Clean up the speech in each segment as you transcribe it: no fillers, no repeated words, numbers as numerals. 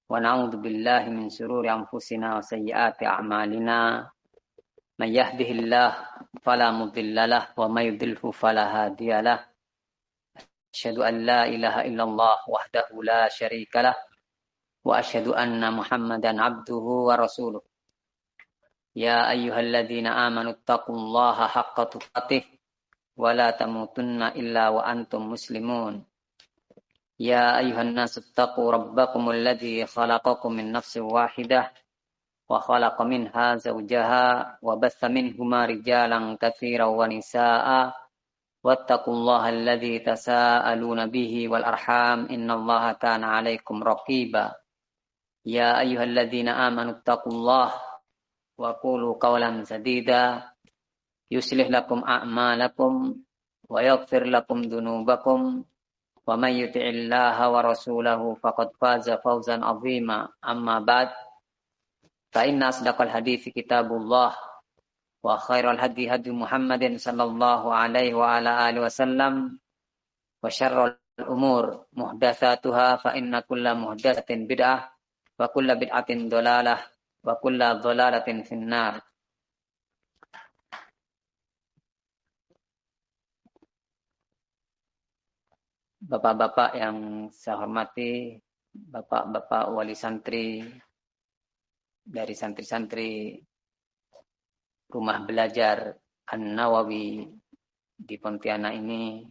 ونعوذ بالله من شرور أنفسنا وسيئات أعمالنا من يهده الله فلا مضل له ومن يضلل فلا هادي له أشهد أن لا إله إلا الله وحده لا شريك له وأشهد أن محمدا عبده ورسوله يا أيها الذين آمنوا اتقوا الله حق تقاته ولا تموتن إلا وأنتم مسلمون يا أيها الناس اتقوا ربكم الذي خلقكم من نفس واحدة وخلق منها زوجها وبث منهما رجالا كثيرا ونساء واتقوا الله الذي تساءلون به والأرحام إن الله كان عليكم رقيبا يا أيها الذين آمنوا اتقوا الله وقولوا قولا سديدا يصلح لكم أعمالكم ويغفر لكم ذنوبكم ومن يطع الله ورسوله فقد فاز فوزا عظيما أما بعد فإن أصدق الحديث كتاب الله وخير الهدي هدي محمد صلى الله عليه وعلى آله وسلم وشر الأمور محدثاتها فإن كل محدثة بدعة وكل بدعة ضلالة وكل ضلالة في النار. Bapak-bapak yang saya hormati, bapak-bapak wali santri dari santri-santri Rumah Belajar An-Nawawi di Pontianak ini,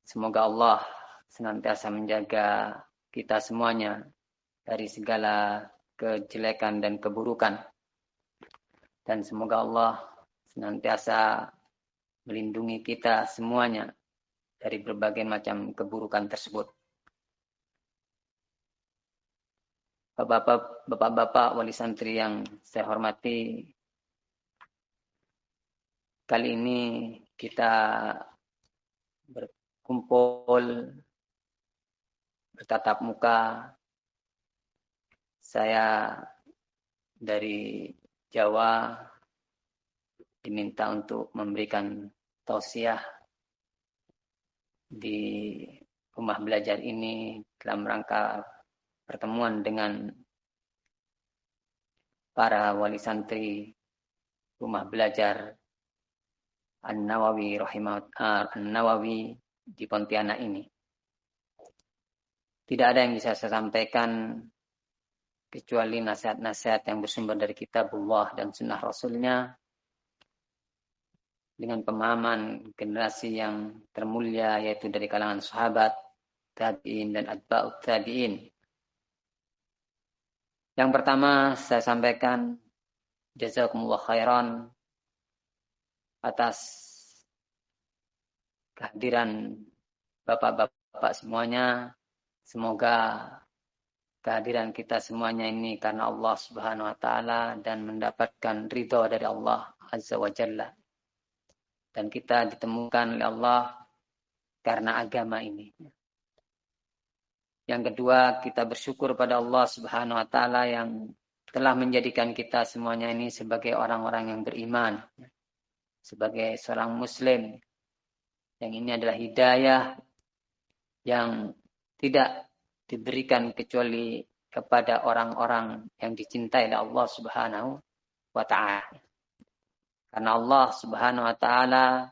semoga Allah senantiasa menjaga kita semuanya dari segala kejelekan dan keburukan, dan semoga Allah senantiasa melindungi kita semuanya dari berbagai macam keburukan tersebut. Bapak-bapak wali santri yang saya hormati, kali ini kita berkumpul bertatap muka. Saya dari Jawa diminta untuk memberikan tausiah di rumah belajar ini dalam rangka pertemuan dengan para wali santri Rumah Belajar An-Nawawi An-Nawawi di Pontianak ini. Tidak ada yang bisa saya sampaikan kecuali nasihat-nasihat yang bersumber dari kitabullah dan sunnah Rasulnya dengan pemahaman generasi yang termulia, yaitu dari kalangan sahabat, tabi'in dan atba'ut tabi'in. Yang pertama saya sampaikan jazakumullah khairan atas kehadiran bapak-bapak semuanya. Semoga kehadiran kita semuanya ini karena Allah Subhanahu wa taala dan mendapatkan ridha dari Allah Azza wa Jalla. Dan kita ditemukan oleh Allah karena agama ini. Yang kedua, kita bersyukur pada Allah Subhanahu wa taala yang telah menjadikan kita semuanya ini sebagai orang-orang yang beriman, sebagai seorang muslim. Yang ini adalah hidayah yang tidak diberikan kecuali kepada orang-orang yang dicintai oleh Allah Subhanahu wa taala. Karena Allah Subhanahu wa taala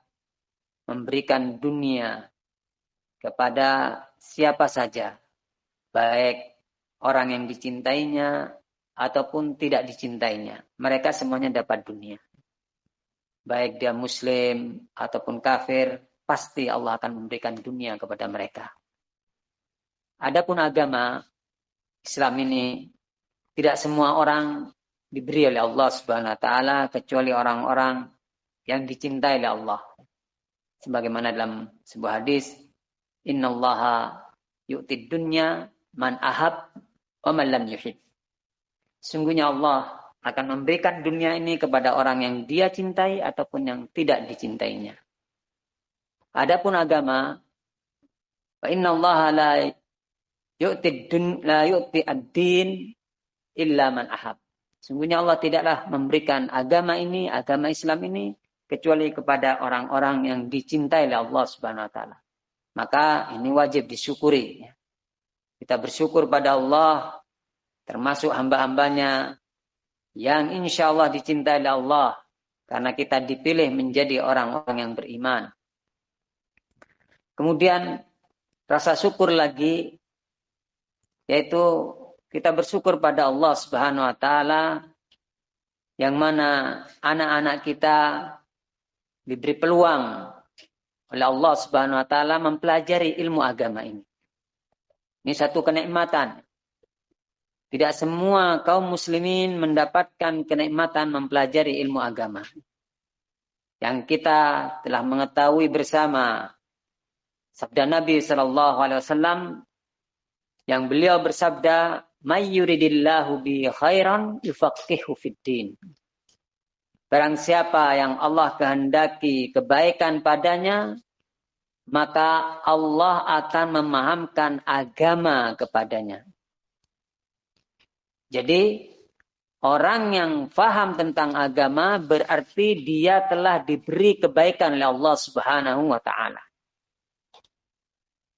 memberikan dunia kepada siapa saja, baik orang yang dicintainya ataupun tidak dicintainya. Mereka semuanya dapat dunia. Baik dia muslim ataupun kafir, pasti Allah akan memberikan dunia kepada mereka. Adapun agama Islam ini, tidak semua orang diberi oleh Allah Subhanahu wa taala kecuali orang-orang yang dicintai oleh Allah. Sebagaimana dalam sebuah hadis, innallaha yu'tid dunya man ahab wa man lam yuhib. Sungguhnya Allah akan memberikan dunia ini kepada orang yang dia cintai ataupun yang tidak dicintainya. Adapun agama, fa innallaha la yu'ti ad-din illa man ahab. Sungguhnya Allah tidaklah memberikan agama ini, agama Islam ini, kecuali kepada orang-orang yang dicintai oleh Allah Subhanahu wa taala. Maka ini wajib disyukuri. Kita bersyukur pada Allah, termasuk hamba-hambanya yang insya Allah dicintai oleh Allah, karena kita dipilih menjadi orang-orang yang beriman. Kemudian rasa syukur lagi, yaitu kita bersyukur pada Allah Subhanahu wa Ta'ala, yang mana anak-anak kita diberi peluang oleh Allah Subhanahu wa Ta'ala mempelajari ilmu agama ini. Ini satu kenikmatan. Tidak semua kaum muslimin mendapatkan kenikmatan mempelajari ilmu agama. Yang kita telah mengetahui bersama sabda Nabi SAW, yang beliau bersabda, "May yuridillahu bi khairan yufaqihu fiddin." Barang siapa yang Allah kehendaki kebaikan padanya, maka Allah akan memahamkan agama kepadanya. Jadi orang yang faham tentang agama berarti dia telah diberi kebaikan oleh Allah Subhanahu wa Ta'ala.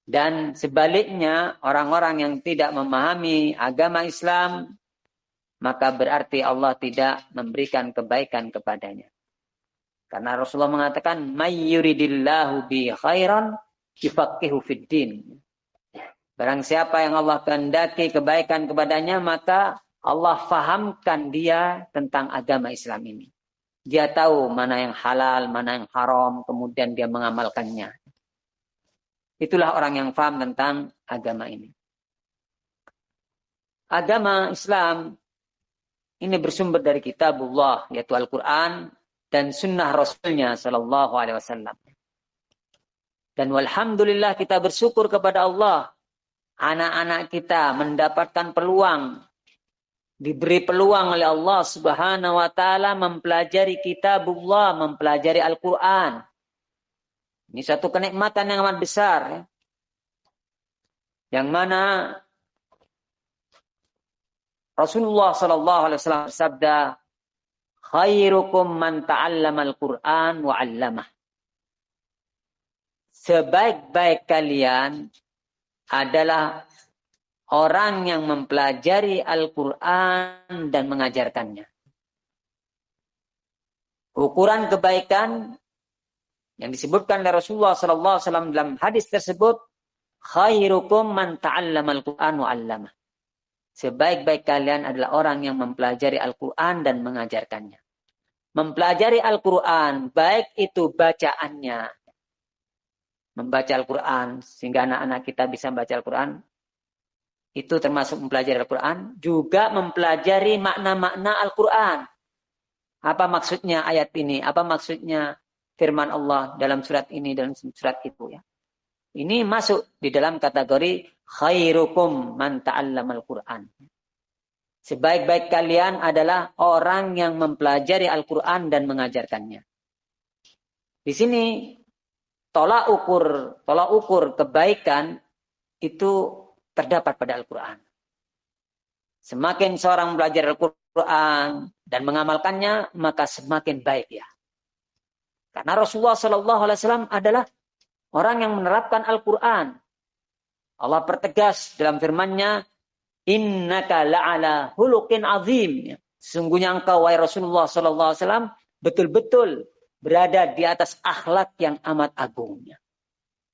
Dan sebaliknya orang-orang yang tidak memahami agama Islam, maka berarti Allah tidak memberikan kebaikan kepadanya. Karena Rasulullah mengatakan, "May yuridillahu bi khairan yufaqihu fiddin." Barang siapa yang Allah kehendaki kebaikan kepadanya, maka Allah fahamkan dia tentang agama Islam ini. Dia tahu mana yang halal, mana yang haram, kemudian dia mengamalkannya. Itulah orang yang faham tentang agama ini. Agama Islam ini bersumber dari kitabullah, yaitu Al-Quran, dan sunnah Rasulnya Sallallahu Alaihi Wasallam. Dan walhamdulillah kita bersyukur kepada Allah, anak-anak kita mendapatkan peluang, diberi peluang oleh Allah Subhanahu wa Ta'ala mempelajari kitabullah, mempelajari Al-Quran. Ini satu kenikmatan yang amat besar, ya. Yang mana Rasulullah Sallallahu Alaihi Wasallam bersabda, "Khairukum man ta'allama al-Quran wa 'allamah." Sebaik-baik kalian adalah orang yang mempelajari Al-Quran dan mengajarkannya. Ukuran kebaikan yang disebutkan oleh Rasulullah SAW dalam hadis tersebut, khairukum man ta'allama al-Quran wa 'allamah. Sebaik-baik kalian adalah orang yang mempelajari Al-Quran dan mengajarkannya. Mempelajari Al-Quran, baik itu bacaannya, membaca Al-Quran sehingga anak-anak kita bisa membaca Al-Quran, itu termasuk mempelajari Al-Quran, juga mempelajari makna-makna Al-Quran. Apa maksudnya ayat ini? Apa maksudnya firman Allah dalam surat ini, dalam surat itu, ya. Ini masuk di dalam kategori khairukum man ta'allama al-Quran. Sebaik-baik kalian adalah orang yang mempelajari Al-Quran dan mengajarkannya. Di sini tolak ukur kebaikan itu terdapat pada Al-Quran. Semakin seorang belajar Al-Quran dan mengamalkannya, maka semakin baik, ya. Karena Rasulullah SAW adalah orang yang menerapkan Al-Quran. Allah pertegas dalam firman-Nya, "Innaka la'ala hulukin azim." Sesungguhnya engkau, wahai Rasulullah SAW, betul-betul berada di atas akhlak yang amat agung.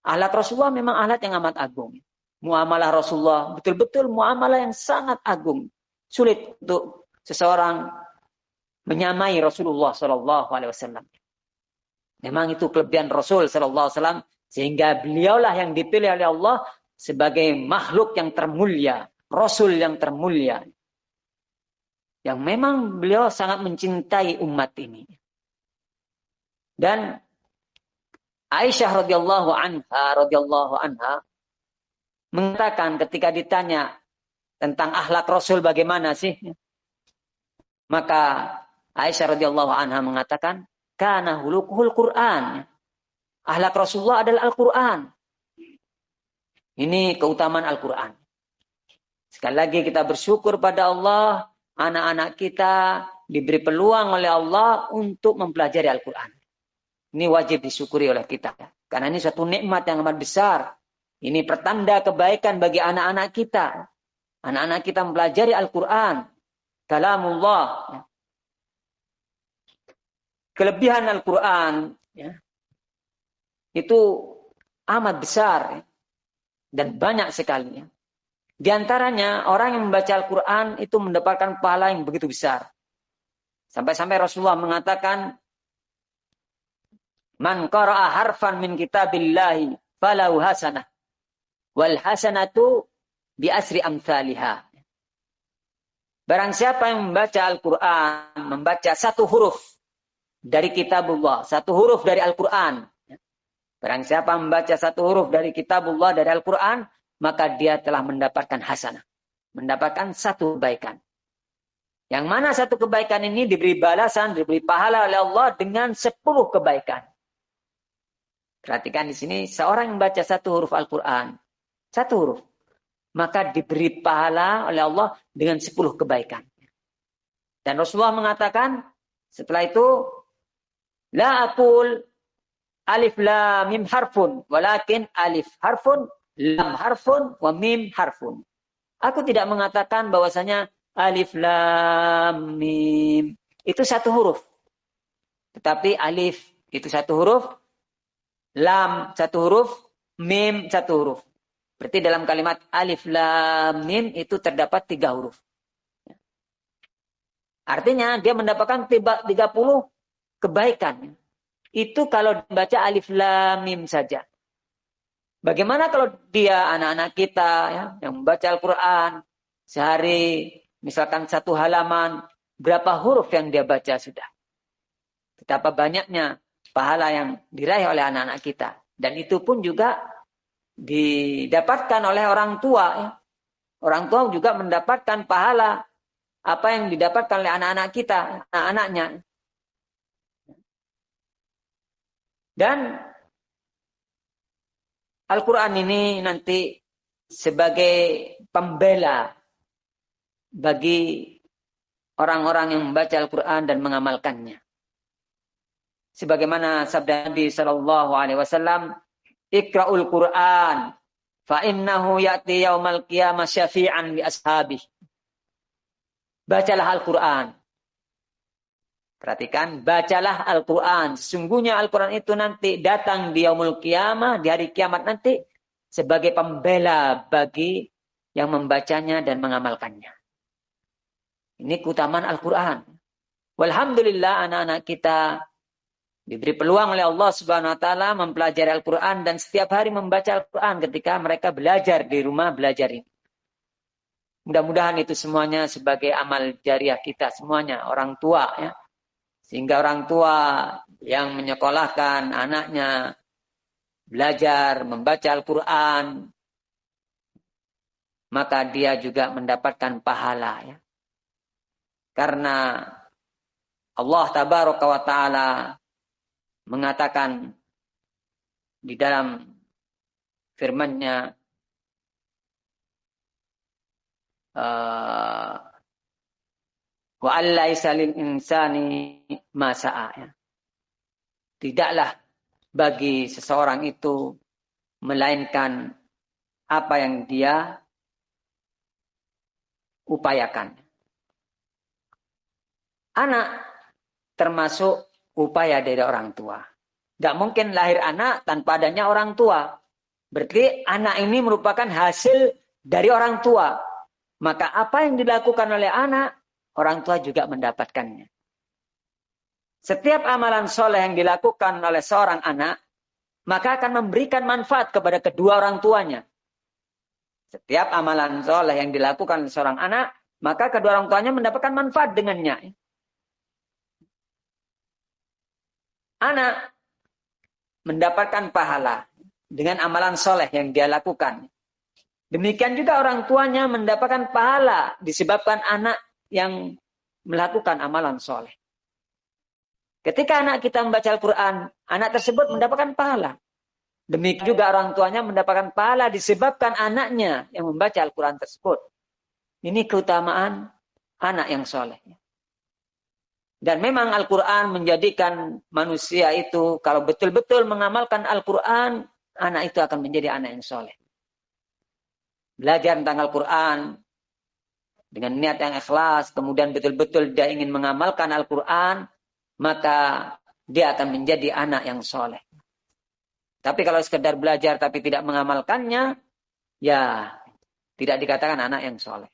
Akhlak Rasulullah memang akhlak yang amat agung. Muamalah Rasulullah betul-betul muamalah yang sangat agung. Sulit untuk seseorang menyamai Rasulullah SAW. Memang itu kelebihan Rasul SAW, sehingga beliaulah yang dipilih oleh Allah sebagai makhluk yang termulia, Rasul yang termulia, yang memang beliau sangat mencintai umat ini. Dan Aisyah radhiyallahu anha mengatakan ketika ditanya tentang akhlak Rasul bagaimana sih, maka Aisyah radhiyallahu anha mengatakan, "Kana hulukuhul Quran." Akhlak Rasulullah adalah Al-Quran. Ini keutamaan Al-Quran. Sekali lagi kita bersyukur pada Allah, anak-anak kita diberi peluang oleh Allah untuk mempelajari Al-Quran. Ini wajib disyukuri oleh kita. Karena ini suatu nikmat yang amat besar. Ini pertanda kebaikan bagi anak-anak kita. Anak-anak kita mempelajari Al-Quran, kalamullah. Kelebihan Al-Quran itu amat besar dan banyak sekali. Di antaranya orang yang membaca Al-Quran itu mendapatkan pahala yang begitu besar. Sampai-sampai Rasulullah mengatakan, man qara'a harfan min kitabillahi falahu hasanah wal hasanatu bi asri amsalihha. Barang siapa yang membaca Al-Quran, membaca satu huruf dari kitabullah, satu huruf dari Al-Quran. Barang siapa membaca satu huruf dari kitabullah, dari Al-Quran, maka dia telah mendapatkan hasanah. Mendapatkan satu kebaikan. Yang mana satu kebaikan ini diberi balasan, diberi pahala oleh Allah dengan 10 kebaikan. Perhatikan di sini, seorang yang membaca satu huruf Al-Quran, satu huruf, maka diberi pahala oleh Allah dengan 10 kebaikan. Dan Rasulullah mengatakan, setelah itu, la aqul alif lam mim harfun, walakin alif harfun, lam harfun, wa mim harfun. Aku tidak mengatakan bahwasanya alif lam mim itu satu huruf. Tetapi alif itu satu huruf, lam satu huruf, mim satu huruf. Berarti dalam kalimat alif lam mim itu terdapat 3 huruf. Artinya dia mendapatkan 30 kebaikan. Itu kalau dibaca alif lam mim saja. Bagaimana kalau dia anak-anak kita yang membaca Al-Quran sehari misalkan 1 halaman, berapa huruf yang dia baca sudah? Betapa banyaknya pahala yang diraih oleh anak-anak kita. Dan itu pun juga didapatkan oleh orang tua. Orang tua juga mendapatkan pahala apa yang didapatkan oleh anak-anak kita, anak-anaknya. Dan Al-Quran ini nanti sebagai pembela bagi orang-orang yang membaca Al-Quran dan mengamalkannya. Sebagaimana sabda Nabi SAW, Iqra'ul Quran, fa innahu ya'ti yaumal qiyamah syafi'an li ashabih. Bacalah Al-Quran. Perhatikan, bacalah Al-Quran. Sesungguhnya Al-Quran itu nanti datang di yaumul qiyamah, di hari kiamat nanti, sebagai pembela bagi yang membacanya dan mengamalkannya. Ini keutamaan Al-Quran. Walhamdulillah anak-anak kita diberi peluang oleh Allah Subhanahu wa taala mempelajari Al-Quran dan setiap hari membaca Al-Quran ketika mereka belajar di rumah belajar ini. Mudah-mudahan itu semuanya sebagai amal jariah kita semuanya, orang tua ya. Sehingga orang tua yang menyekolahkan anaknya belajar membaca Al-Quran, maka dia juga mendapatkan pahala ya. Karena Allah Tabaraka wa Ta'ala mengatakan di dalam firman-Nya, wa allaisa lil insani ma sa'a. Tidaklah bagi seseorang itu melainkan apa yang dia upayakan. Anak termasuk upaya dari orang tua. Gak mungkin lahir anak tanpa adanya orang tua. Berarti anak ini merupakan hasil dari orang tua. Maka apa yang dilakukan oleh anak, orang tua juga mendapatkannya. Setiap amalan soleh yang dilakukan oleh seorang anak, maka akan memberikan manfaat kepada kedua orang tuanya. Setiap amalan soleh yang dilakukan oleh seorang anak, maka kedua orang tuanya mendapatkan manfaat dengannya. Anak mendapatkan pahala dengan amalan soleh yang dia lakukan. Demikian juga orang tuanya mendapatkan pahala disebabkan anak yang melakukan amalan soleh. Ketika anak kita membaca Al-Quran, anak tersebut mendapatkan pahala. Demikian juga orang tuanya mendapatkan pahala disebabkan anaknya yang membaca Al-Quran tersebut. Ini keutamaan anak yang soleh. Dan memang Al-Quran menjadikan manusia itu, kalau betul-betul mengamalkan Al-Quran, anak itu akan menjadi anak yang soleh. belajar tentang Al-Quran dengan niat yang ikhlas, kemudian betul-betul dia ingin mengamalkan Al-Quran, maka dia akan menjadi anak yang soleh. Tapi kalau sekedar belajar tapi tidak mengamalkannya, ya tidak dikatakan anak yang soleh.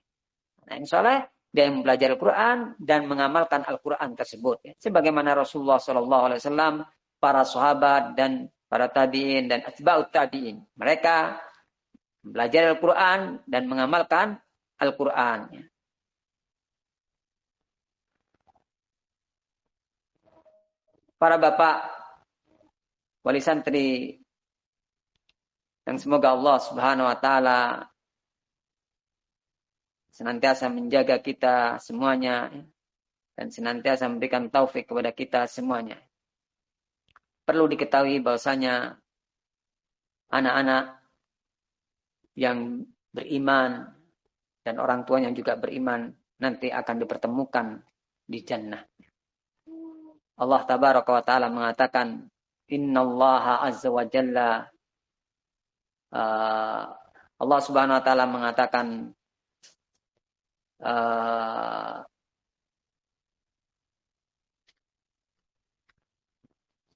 Anak yang soleh, dia yang mempelajari Al-Quran dan mengamalkan Al-Quran tersebut. Sebagaimana Rasulullah SAW, para sahabat dan para tabi'in dan atba'ut tabi'in. Mereka belajar Al-Quran dan mengamalkan Al-Quran. Para bapak, wali santri, yang semoga Allah Subhanahu wa Ta'ala senantiasa menjaga kita semuanya dan senantiasa memberikan taufik kepada kita semuanya. Perlu diketahui bahwasanya anak-anak yang beriman dan orang tuanya juga beriman nanti akan dipertemukan di jannah. Allah Tabaraka wa Ta'ala mengatakan, Innallaha azza wa jalla, Allah Subhanahu wa Ta'ala mengatakan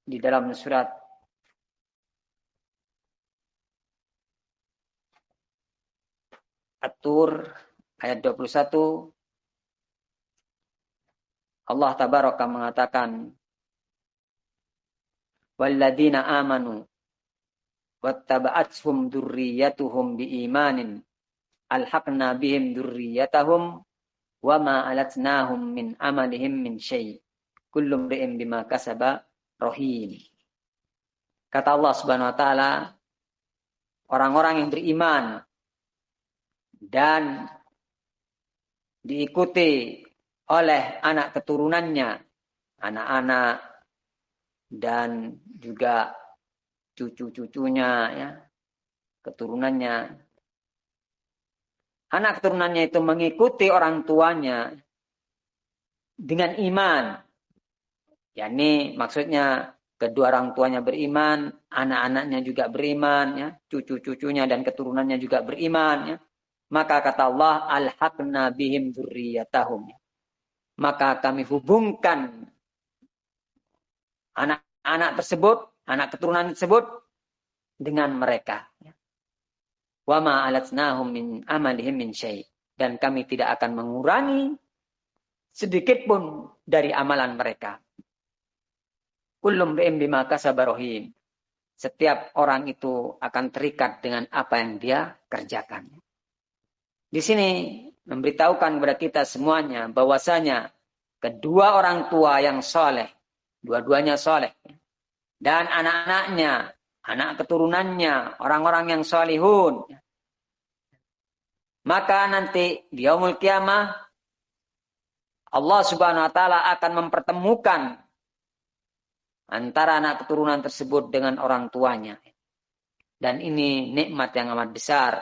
di dalam surat At-Tur ayat 21, Allah Tabaraka mengatakan, walladzina amanu wattaba'athum dzurriyyatuhum biimanin alhaqna bihim dzurriyyatahum wama alatnahum min amalihim min syai' kullu imri'in bima kasaba rahim. Kata Allah Subhanahu wa Ta'ala, orang-orang yang beriman dan diikuti oleh anak keturunannya, anak-anak dan juga cucu-cucunya, ya, keturunannya. Anak keturunannya itu mengikuti orang tuanya dengan iman. yakni maksudnya kedua orang tuanya beriman, anak-anaknya juga beriman, ya, cucu-cucunya dan keturunannya juga beriman, ya. Maka kata Allah, alhaqna bihim dzurriyyatahum. Maka kami hubungkan anak-anak tersebut, anak keturunan tersebut dengan mereka. Wa ma alatnahum min amalihim min syai'. Dan kami tidak akan mengurangi sedikit pun dari amalan mereka. Kullum bi'im bima kasaba rahim. Setiap orang itu akan terikat dengan apa yang dia kerjakan. Di sini memberitahukan kepada kita semuanya bahwasanya kedua orang tua yang soleh, dua-duanya soleh, dan anak-anaknya, anak keturunannya, orang-orang yang solihun, maka nanti di yaumul kiamah Allah Subhanahu wa Ta'ala akan mempertemukan antara anak keturunan tersebut dengan orang tuanya. Dan ini nikmat yang amat besar.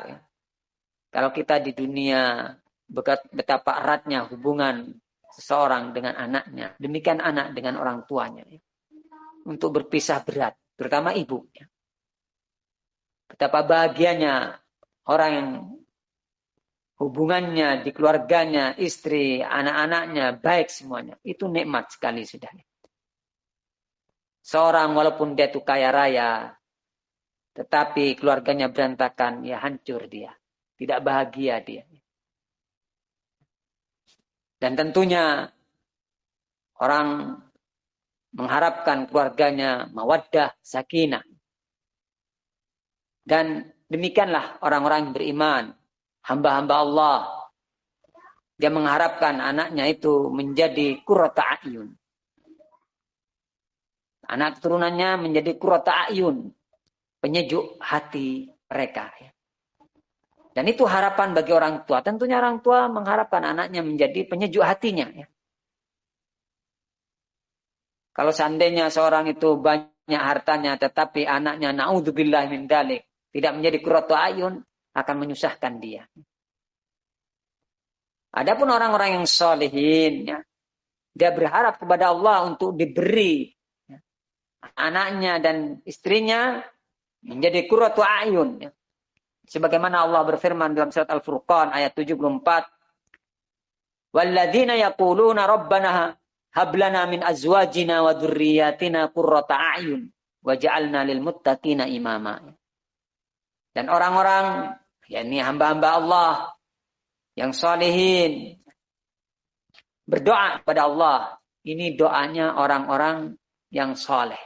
Kalau kita di dunia betapa eratnya hubungan seseorang dengan anaknya, demikian anak dengan orang tuanya. Untuk berpisah berat, terutama ibu. Betapa bahagianya orang yang hubungannya di keluarganya, istri, anak-anaknya, baik semuanya. Itu nikmat sekali sudah. Seorang walaupun dia itu kaya raya, tetapi keluarganya berantakan, ya hancur dia. Tidak bahagia dia. Dan tentunya orang mengharapkan keluarganya mawaddah, sakinah. Dan demikianlah orang-orang yang beriman, hamba-hamba Allah. Dia mengharapkan anaknya itu menjadi qurrata a'yun. Anak keturunannya menjadi qurrata a'yun, penyejuk hati mereka. Dan itu harapan bagi orang tua. Tentunya orang tua mengharapkan anaknya menjadi penyejuk hatinya. Kalau seandainya seorang itu banyak hartanya, tetapi anaknya na'udzubillah min dzalik, tidak menjadi qurratu ayun, akan menyusahkan dia. Adapun orang-orang yang sholihin, dia berharap kepada Allah untuk diberi anaknya dan istrinya menjadi qurratu ayun. Sebagaimana Allah berfirman dalam surat Al-Furqan ayat 74, "Walladzina yaquluna rabbana hab lana min azwajina wa dzurriyyatina qurrata a'yun waj'alna lil muttaqina imama." Dan orang-orang, yakni hamba-hamba Allah yang salihin, berdoa kepada Allah. Ini doanya orang-orang yang saleh.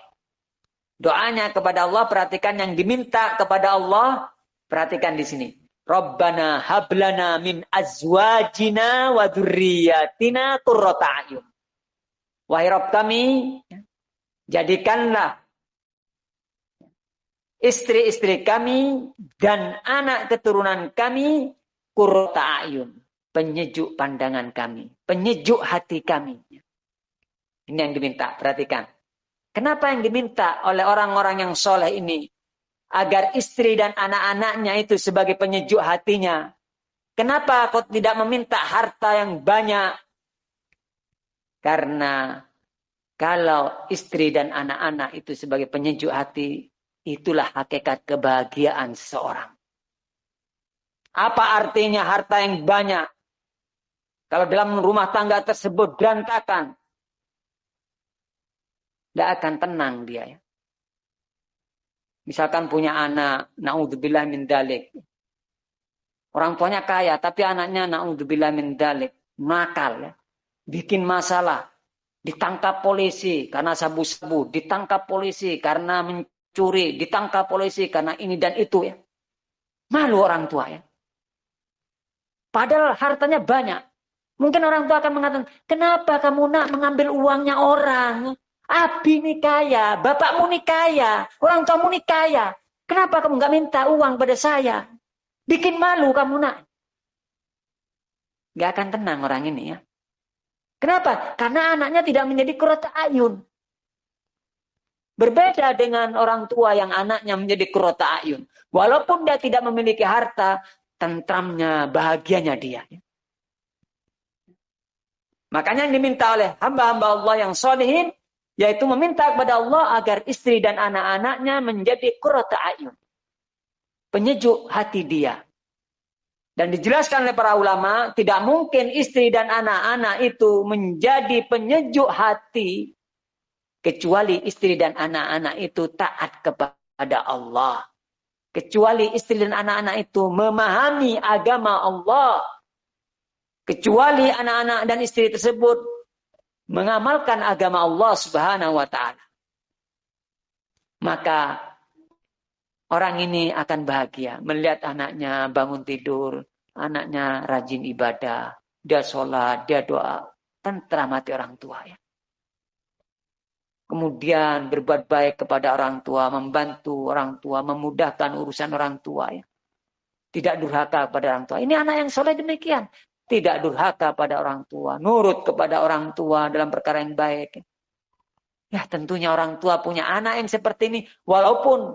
Doanya kepada Allah, perhatikan yang diminta kepada Allah, perhatikan di sini. Rabbana hablana min azwajina wa dzurriyyatina qurrata a'yun. Wahai Rabb kami, jadikanlah istri-istri kami dan anak keturunan kami qurrata a'yun, penyejuk pandangan kami, penyejuk hati kami. Ini yang diminta, perhatikan. Kenapa yang diminta oleh orang-orang yang soleh ini? Agar istri dan anak-anaknya itu sebagai penyejuk hatinya. Kenapa kau tidak meminta harta yang banyak? Karena kalau istri dan anak-anak itu sebagai penyejuk hati, itulah hakikat kebahagiaan seseorang. Apa artinya harta yang banyak? Kalau dalam rumah tangga tersebut berantakan, tidak akan tenang dia. Ya. Misalkan punya anak, na'udzubillah min dalik. Orang tuanya kaya, tapi anaknya na'udzubillah min dalik. Nakal, ya. Bikin masalah. Ditangkap polisi karena sabu-sabu. Ditangkap polisi karena mencuri. Ditangkap polisi karena ini dan itu. Ya. Malu orang tua. Ya. Padahal hartanya banyak. Mungkin orang tua akan mengatakan, kenapa kamu nak mengambil uangnya orang? Abi ini kaya, bapakmu ini kaya, orang tuamu ini kaya. Kenapa kamu nggak minta uang pada saya? Bikin malu kamu nak. Nggak akan tenang orang ini ya. Kenapa? Karena anaknya tidak menjadi qurrata a'yun. Berbeda dengan orang tua yang anaknya menjadi qurrata a'yun. Walaupun dia tidak memiliki harta, tentramnya, bahagianya dia. Makanya yang diminta oleh hamba-hamba Allah yang sholihin, yaitu meminta kepada Allah agar istri dan anak-anaknya menjadi qurrata a'yun. Penyejuk hati dia. Dan dijelaskan oleh para ulama, tidak mungkin istri dan anak-anak itu menjadi penyejuk hati, kecuali istri dan anak-anak itu taat kepada Allah. Kecuali istri dan anak-anak itu memahami agama Allah. Kecuali anak-anak dan istri tersebut mengamalkan agama Allah Subhanahu wa ta'ala. Maka orang ini akan bahagia melihat anaknya bangun tidur, anaknya rajin ibadah, dia sholat, dia doa, tentram hati orang tua ya. Kemudian berbuat baik kepada orang tua, membantu orang tua, memudahkan urusan orang tua ya. Tidak durhaka kepada orang tua. Ini anak yang soleh demikian. Tidak durhaka pada orang tua. Nurut kepada orang tua dalam perkara yang baik. Ya tentunya orang tua punya anak yang seperti ini. Walaupun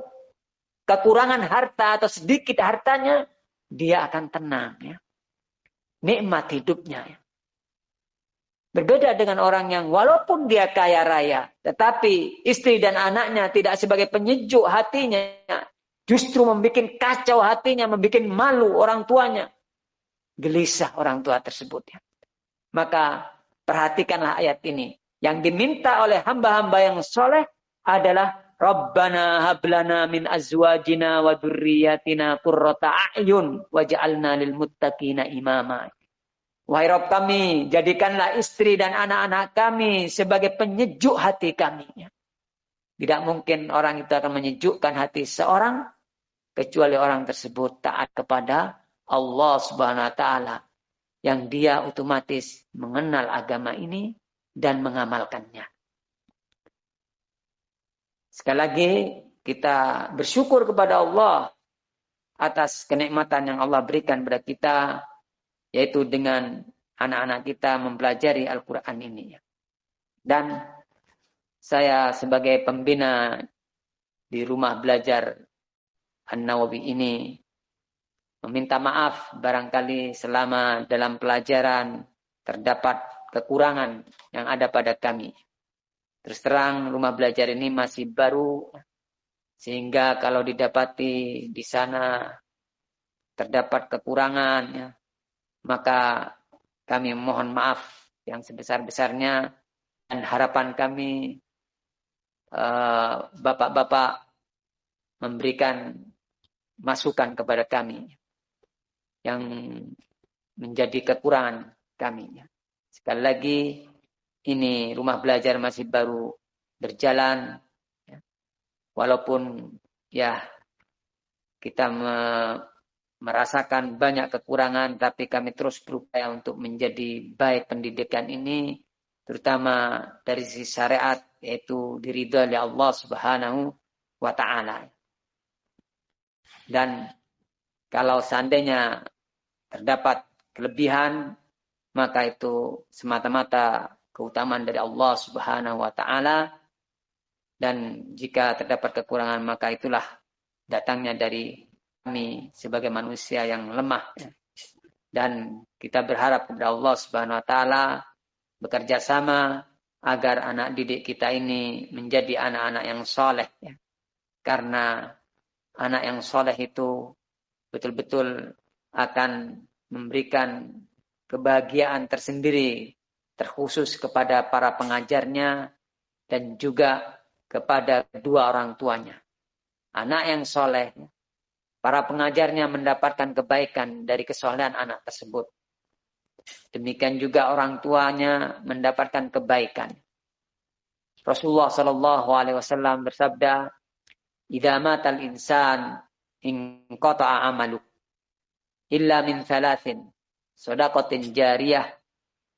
kekurangan harta atau sedikit hartanya. Dia akan tenang. Ya. Nikmat hidupnya. Ya. Berbeda dengan orang yang walaupun dia kaya raya. Tetapi istri dan anaknya tidak sebagai penyejuk hatinya. Justru membuat kacau hatinya. Membuat malu orang tuanya. Gelisah orang tua tersebut ya. Maka perhatikanlah ayat ini. Yang diminta oleh hamba-hamba yang soleh adalah Rabbana hablana min azwajina wa dzurriyyatina qurrata a'yun waj'alna lil muttaqina imama. Wahai Rabb kami, jadikanlah istri dan anak-anak kami sebagai penyejuk hati kami. Tidak mungkin orang itu akan menyejukkan hati seorang kecuali orang tersebut taat kepada Allah Subhanahu wa ta'ala yang dia otomatis mengenal agama ini dan mengamalkannya. Sekali lagi kita bersyukur kepada Allah atas kenikmatan yang Allah berikan kepada kita yaitu dengan anak-anak kita mempelajari Al-Quran ini. Dan saya sebagai pembina di rumah belajar An-Nawawi ini meminta maaf barangkali selama dalam pelajaran terdapat kekurangan yang ada pada kami. Terus terang rumah belajar ini masih baru sehingga kalau didapati di sana terdapat kekurangan, ya, maka kami mohon maaf yang sebesar-besarnya, dan harapan kami bapak-bapak memberikan masukan kepada kami yang menjadi kekurangan kami. Sekali lagi, ini rumah belajar masih baru berjalan, walaupun ya kita merasakan banyak kekurangan, tapi kami terus berupaya untuk menjadi baik pendidikan ini, terutama dari sisi syariat, yaitu diridhoi oleh Allah Subhanahu wa Ta'ala. Dan kalau seandainya terdapat kelebihan, maka itu semata-mata keutamaan dari Allah Subhanahu wa Ta'ala. Dan jika terdapat kekurangan, maka itulah datangnya dari kami sebagai manusia yang lemah. Dan kita berharap kepada Allah Subhanahu wa Ta'ala bekerja sama agar anak didik kita ini menjadi anak-anak yang soleh. Karena anak yang soleh itu betul-betul akan memberikan kebahagiaan tersendiri, terkhusus kepada para pengajarnya dan juga kepada kedua orang tuanya. Anak yang soleh, para pengajarnya mendapatkan kebaikan dari kesolehan anak tersebut. Demikian juga orang tuanya mendapatkan kebaikan. Rasulullah SAW bersabda, "Idza matal insan inqata'a 'amalu illa min thalathin, shadaqatin jariyah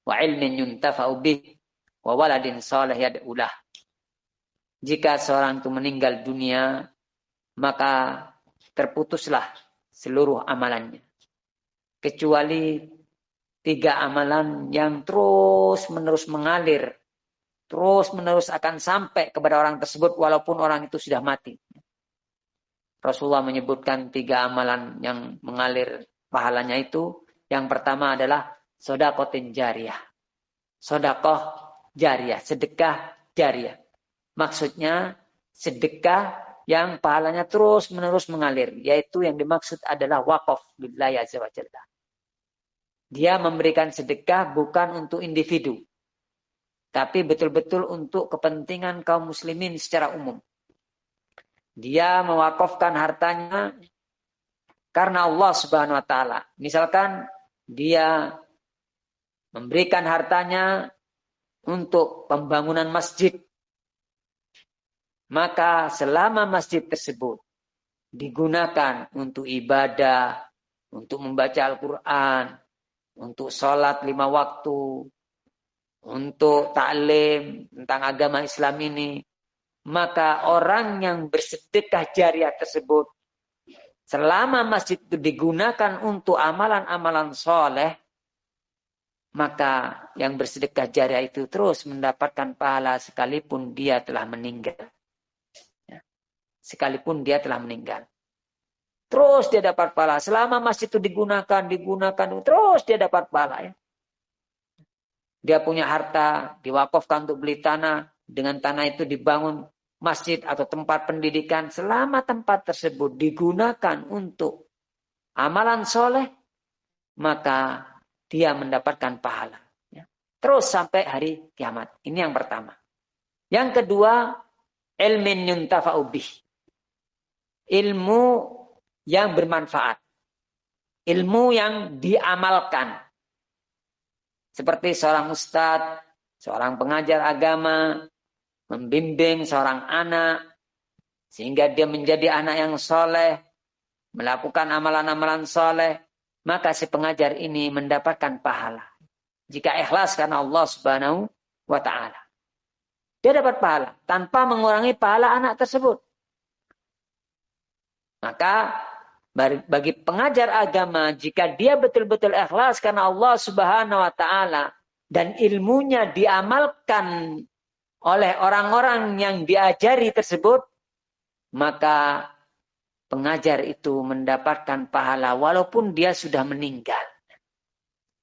wa 'ilmin yuntafa'u bih wa waladin shalih yad'u lah." Jika seorang itu meninggal dunia, maka terputuslah seluruh amalannya. Kecuali 3 amalan yang terus-menerus mengalir, terus-menerus akan sampai kepada orang tersebut walaupun orang itu sudah mati. Rasulullah menyebutkan 3 amalan yang mengalir pahalanya itu. Yang pertama adalah shadaqatin jariyah. Sedekah jariyah, sedekah jariyah. Maksudnya sedekah yang pahalanya terus-menerus mengalir, yaitu yang dimaksud adalah wakaf lillahi azza wa jalla. Dia memberikan sedekah bukan untuk individu, tapi betul-betul untuk kepentingan kaum muslimin secara umum. Dia mewakafkan hartanya karena Allah Subhanahu wa Ta'ala. Misalkan dia memberikan hartanya untuk pembangunan masjid, maka selama masjid tersebut digunakan untuk ibadah, untuk membaca Al-Quran, untuk sholat 5 waktu, untuk ta'lim tentang agama Islam ini, maka orang yang bersedekah jariah tersebut, selama masjid itu digunakan untuk amalan-amalan soleh, maka yang bersedekah jariah itu terus mendapatkan pahala sekalipun dia telah meninggal. Sekalipun dia telah meninggal. Terus dia dapat pahala. Selama masjid itu digunakan, terus dia dapat pahala. Ya. Dia punya harta, diwakafkan untuk beli tanah. Dengan tanah itu dibangun masjid atau tempat pendidikan. Selama tempat tersebut digunakan untuk amalan soleh, maka dia mendapatkan pahala. Ya. Terus sampai hari kiamat. Ini yang pertama. Yang kedua, ilmin yuntafa'u bih. Ilmu yang bermanfaat. Ilmu yang diamalkan. Seperti seorang ustadz, seorang pengajar agama, membimbing seorang anak, sehingga dia menjadi anak yang soleh, melakukan amalan-amalan soleh, maka si pengajar ini mendapatkan pahala. Jika ikhlas karena Allah Subhanahu wa Ta'ala. Dia dapat pahala, tanpa mengurangi pahala anak tersebut. Maka bagi pengajar agama, jika dia betul-betul ikhlas karena Allah Subhanahu wa Ta'ala dan ilmunya diamalkan oleh orang-orang yang diajari tersebut, maka pengajar itu mendapatkan pahala walaupun dia sudah meninggal.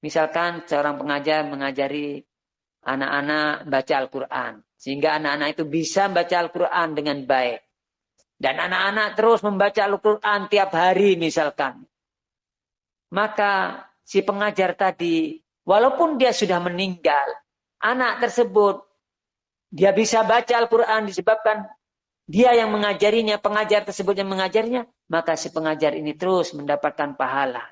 Misalkan seorang pengajar mengajari anak-anak baca Al-Quran, sehingga anak-anak itu bisa baca Al-Quran dengan baik. Dan anak-anak terus membaca Al-Quran tiap hari misalkan. maka si pengajar tadi, walaupun dia sudah meninggal, anak tersebut, dia bisa baca Al-Quran disebabkan dia yang mengajarinya, pengajar tersebut yang mengajarinya, maka si pengajar ini terus mendapatkan pahala.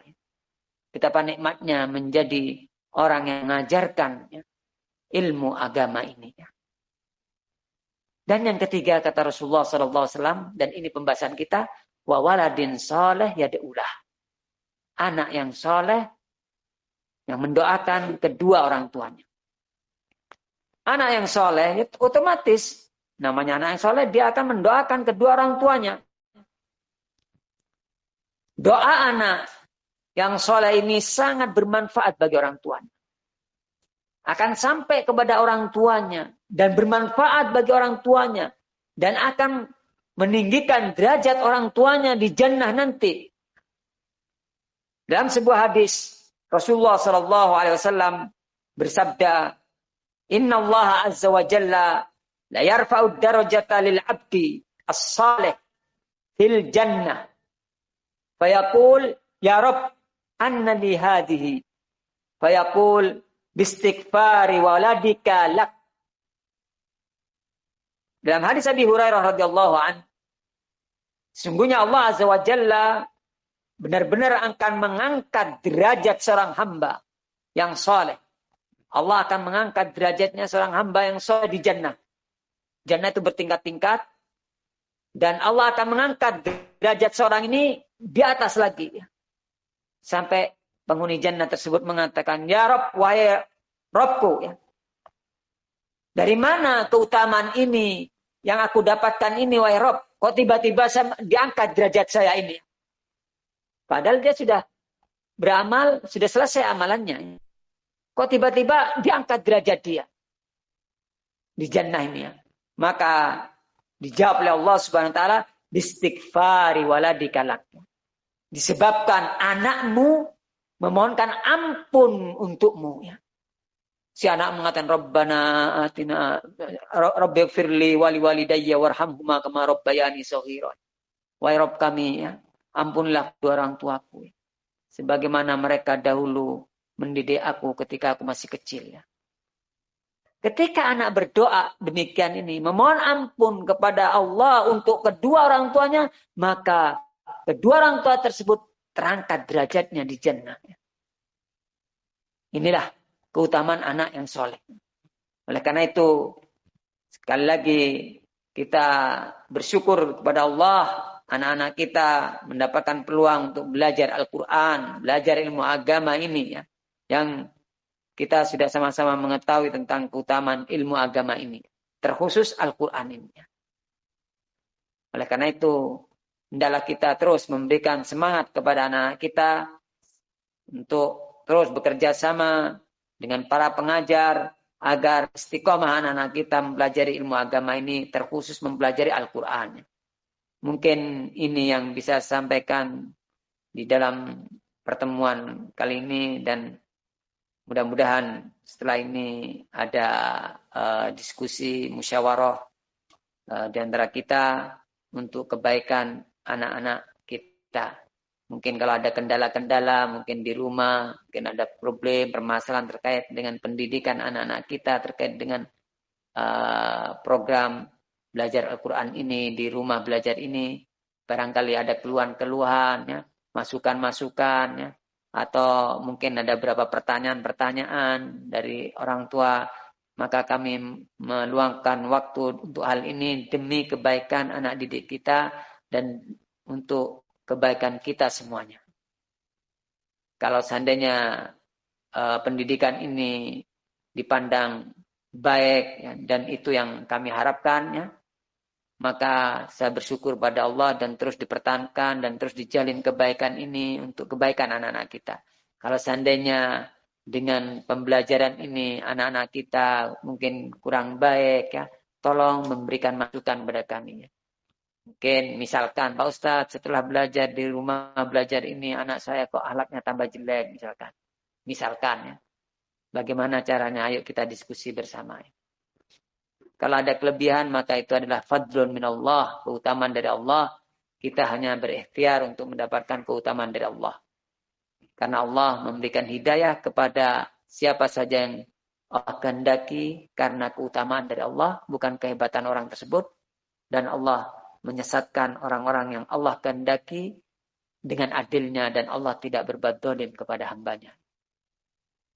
Betapa nikmatnya menjadi orang yang mengajarkan ilmu agama ini. Dan yang ketiga kata Rasulullah SAW, dan ini pembahasan kita, wa waladin soleh yad'ulah. Anak yang soleh yang mendoakan kedua orang tuanya. Anak yang soleh itu otomatis namanya anak yang soleh, dia akan mendoakan kedua orang tuanya. Doa anak yang soleh ini sangat bermanfaat bagi orang tuanya. Akan sampai kepada orang tuanya dan bermanfaat bagi orang tuanya dan akan meninggikan derajat orang tuanya di jannah nanti. Dalam sebuah hadis Rasulullah SAW bersabda, Inna Allah Azza wa Jalla la yarfa'u darajata lil abdi as-salih fil jannah. Fayaqul ya Rabb anna li hadhihi. Fayaqul bistighfari waladika lak. Dalam hadis Abi Hurairah radhiyallahu an, sesungguhnya Allah Azza wa Jalla benar-benar akan mengangkat derajat seorang hamba yang saleh. Allah akan mengangkat derajatnya seorang hamba yang saleh di jannah. Jannah itu bertingkat-tingkat. Dan Allah akan mengangkat derajat seorang ini di atas lagi. Sampai penghuni jannah tersebut mengatakan, Ya Rabb, wahai Rabbku. Dari mana keutamaan ini yang aku dapatkan ini, wahai Rabb? Kok tiba-tiba diangkat derajat saya ini? Padahal dia sudah beramal, sudah selesai amalannya. Kok tiba-tiba diangkat derajat dia di jannah ini? Maka dijawab oleh Allah Subhanahu wa taala, bistighfari waladika lak. Disebabkan anakmu memohonkan ampun untukmu. Si anak mengatakan Rabbana atina rabbighfirli wali walidayya warhamhuma kama rabbayani shaghira. Wahai Rabb kami, ampunlah kedua orang tuaku sebagaimana mereka dahulu mendidik aku ketika aku masih kecil. Ketika anak berdoa demikian ini, memohon ampun kepada Allah untuk kedua orang tuanya, maka kedua orang tua tersebut terangkat derajatnya di jannah. Inilah keutamaan anak yang soleh. Oleh karena itu, sekali lagi kita bersyukur kepada Allah, anak-anak kita mendapatkan peluang untuk belajar Al-Quran, belajar ilmu agama ini, yang kita sudah sama-sama mengetahui tentang keutamaan ilmu agama ini. Terkhusus Al-Quran ini. Oleh karena itu, hendaklah kita terus memberikan semangat kepada anak kita untuk terus bekerja sama dengan para pengajar agar istiqomah anak-anak kita mempelajari ilmu agama ini, terkhusus mempelajari Al-Quran. Mungkin ini yang bisa saya sampaikan di dalam pertemuan kali ini, dan mudah-mudahan setelah ini ada diskusi musyawarah di antara kita untuk kebaikan anak-anak kita. Mungkin kalau ada kendala-kendala, mungkin di rumah, mungkin ada problem, permasalahan terkait dengan pendidikan anak-anak kita, terkait dengan program belajar Al-Quran ini, di rumah belajar ini, barangkali ada keluhan-keluhan, masukan-masukan, atau mungkin ada beberapa pertanyaan-pertanyaan dari orang tua, maka kami meluangkan waktu untuk hal ini demi kebaikan anak didik kita dan untuk kebaikan kita semuanya. Kalau seandainya pendidikan ini dipandang baik, dan itu yang kami harapkan, maka saya bersyukur pada Allah dan terus dipertahankan dan terus dijalin kebaikan ini untuk kebaikan anak-anak kita. Kalau seandainya dengan pembelajaran ini anak-anak kita mungkin kurang baik, tolong memberikan masukan kepada kami. Mungkin misalkan, Pak Ustadz, setelah belajar di rumah belajar ini anak saya kok akhlaknya tambah jelek, misalkan. Bagaimana caranya? Ayo kita diskusi bersama. Kalau ada kelebihan, maka itu adalah fadlun minallah, keutamaan dari Allah. Kita hanya berikhtiar untuk mendapatkan keutamaan dari Allah. Karena Allah memberikan hidayah kepada siapa saja yang Allah kehendaki karena keutamaan dari Allah, bukan kehebatan orang tersebut. Dan Allah menyesatkan orang-orang yang Allah kehendaki dengan adilnya, dan Allah tidak berbuat zalim kepada hambanya.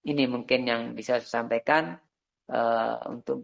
Ini mungkin yang bisa saya sampaikan untuk